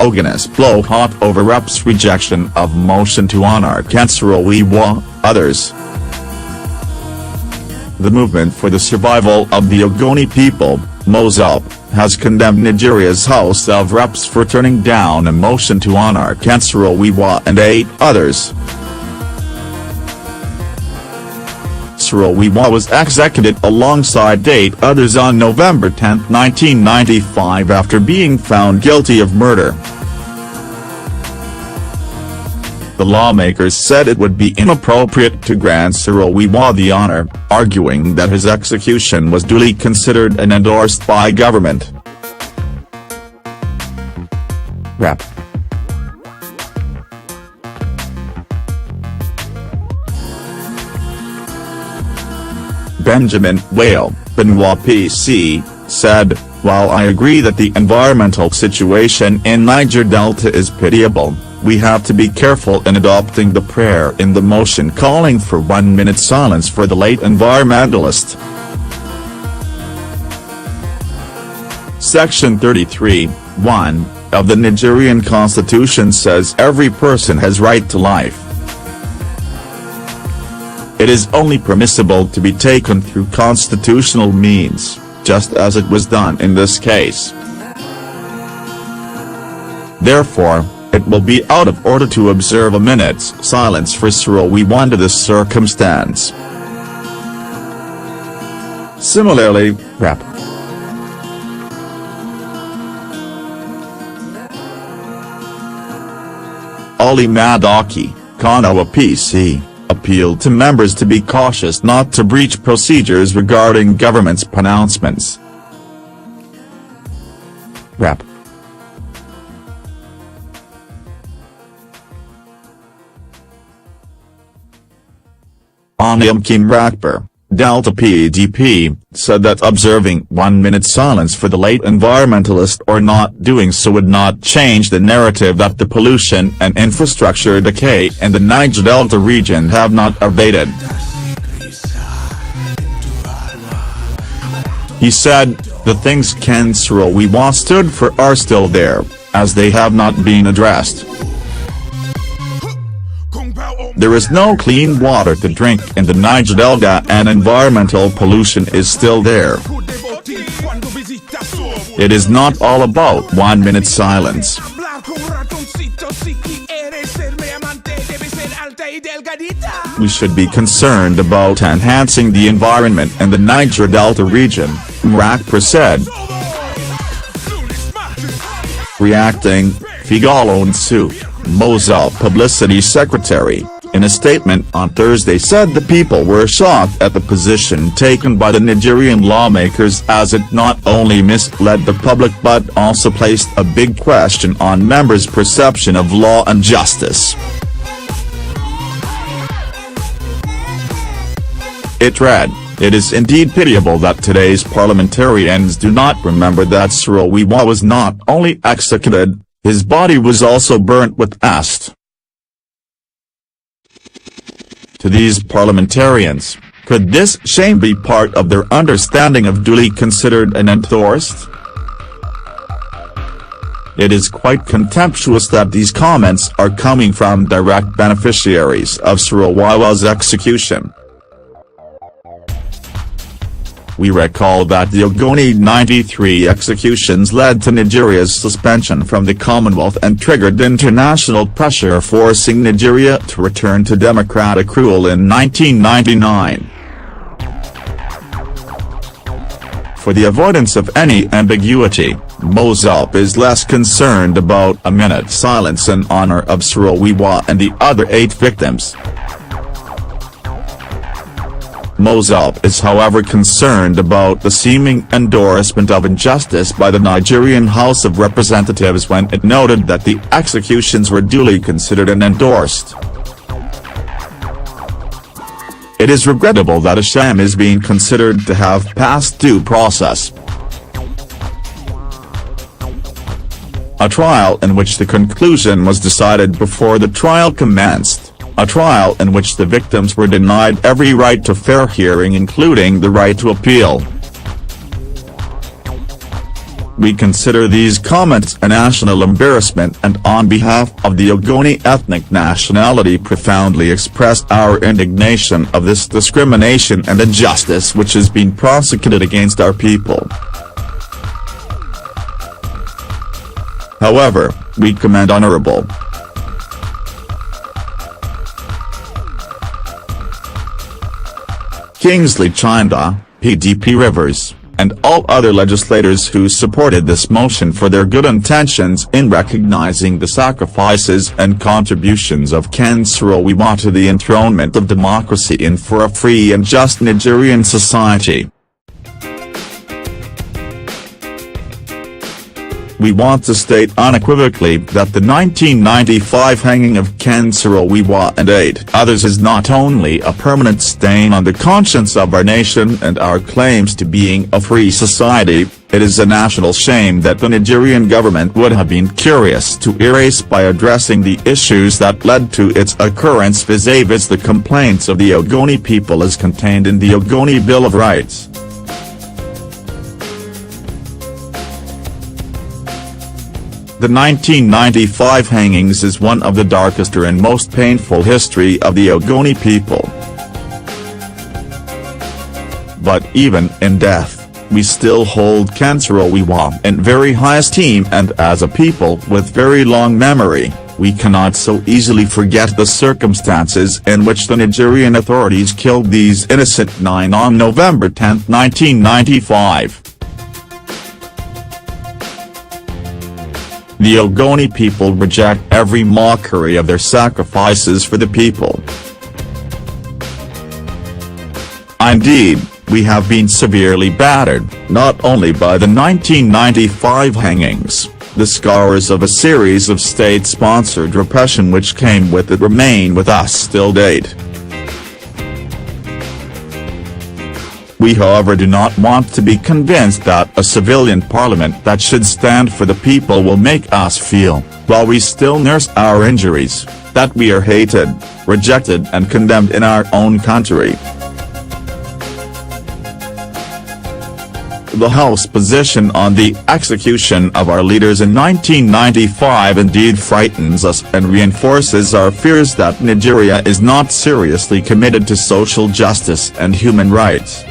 Ogonis blow hot over Rep's rejection of motion to honor Ken Saro-Wiwa, others. The Movement for the Survival of the Ogoni People, MOSOP, has condemned Nigeria's House of Reps for turning down a motion to honor Ken Saro-Wiwa and 8 others. Saro-Wiwa was executed alongside 8 others on November 10, 1995 after being found guilty of murder. The lawmakers said it would be inappropriate to grant Saro-Wiwa the honor, arguing that his execution was duly considered and endorsed by government. Rep. Benjamin Wale, Benoit PC, said, "While I agree that the environmental situation in Niger Delta is pitiable, we have to be careful in adopting the prayer in the motion calling for 1 minute silence for the late environmentalist." Section 33(1) of the Nigerian Constitution says every person has right to life. It is only permissible to be taken through constitutional means, just as it was done in this case. Therefore, it will be out of order to observe a minute's silence for Saro-Wiwa under this circumstance. Similarly, Rep. Ali Madoki, Kanawa PC, appealed to members to be cautious not to breach procedures regarding government's pronouncements. Rep. Oniam Kim Rakper, Delta PDP, said that observing 1 minute silence for the late environmentalist or not doing so would not change the narrative that the pollution and infrastructure decay in the Niger Delta region have not abated. He said, "The things Ken Saro-Wiwa stood for are still there, as they have not been addressed. There is no clean water to drink in the Niger Delta and environmental pollution is still there. It is not all about 1 minute silence." We should be concerned about enhancing the environment in the Niger Delta region, Rakper said. Reacting, Figalo Nsu, MOSOP publicity secretary, in a statement on Thursday said the people were shocked at the position taken by the Nigerian lawmakers as it not only misled the public but also placed a big question on members' perception of law and justice. It read, "It is indeed pitiable that today's parliamentarians do not remember that Saro-Wiwa was not only executed, his body was also burnt with acid." To these parliamentarians, could this shame be part of their understanding of duly considered and endorsed? It is quite contemptuous that these comments are coming from direct beneficiaries of Saro-Wiwa's execution. We recall that the Ogoni 93 executions led to Nigeria's suspension from the Commonwealth and triggered international pressure forcing Nigeria to return to democratic rule in 1999. For the avoidance of any ambiguity, MOSOP is less concerned about a minute silence in honor of Saro-Wiwa and the other 8 victims. MOSOP is however concerned about the seeming endorsement of injustice by the Nigerian House of Representatives when it noted that the executions were duly considered and endorsed. It is regrettable that a sham is being considered to have passed due process. A trial in which the conclusion was decided before the trial commenced. A trial in which the victims were denied every right to fair hearing including the right to appeal. We consider these comments a national embarrassment and on behalf of the Ogoni ethnic nationality profoundly express our indignation of this discrimination and injustice which is being prosecuted against our people. However, we commend Honorable Kingsley Chinda, PDP Rivers, and all other legislators who supported this motion for their good intentions in recognizing the sacrifices and contributions of Ken Saro-Wiwa to the enthronement of democracy and for a free and just Nigerian society. We want to state unequivocally that the 1995 hanging of Ken Saro-Wiwa and 8 others is not only a permanent stain on the conscience of our nation and our claims to being a free society, it is a national shame that the Nigerian government would have been curious to erase by addressing the issues that led to its occurrence vis-a-vis the complaints of the Ogoni people as contained in the Ogoni Bill of Rights. The 1995 hangings is one of the darkest and most painful history of the Ogoni people. But even in death, we still hold Ken Saro-Wiwa in very high esteem, and as a people with very long memory, we cannot so easily forget the circumstances in which the Nigerian authorities killed these innocent 9 on November 10, 1995. The Ogoni people reject every mockery of their sacrifices for the people. Indeed, we have been severely battered, not only by the 1995 hangings, the scars of a series of state-sponsored repression which came with it remain with us till date. We however do not want to be convinced that a civilian parliament that should stand for the people will make us feel, while we still nurse our injuries, that we are hated, rejected and condemned in our own country. The House position on the execution of our leaders in 1995 indeed frightens us and reinforces our fears that Nigeria is not seriously committed to social justice and human rights.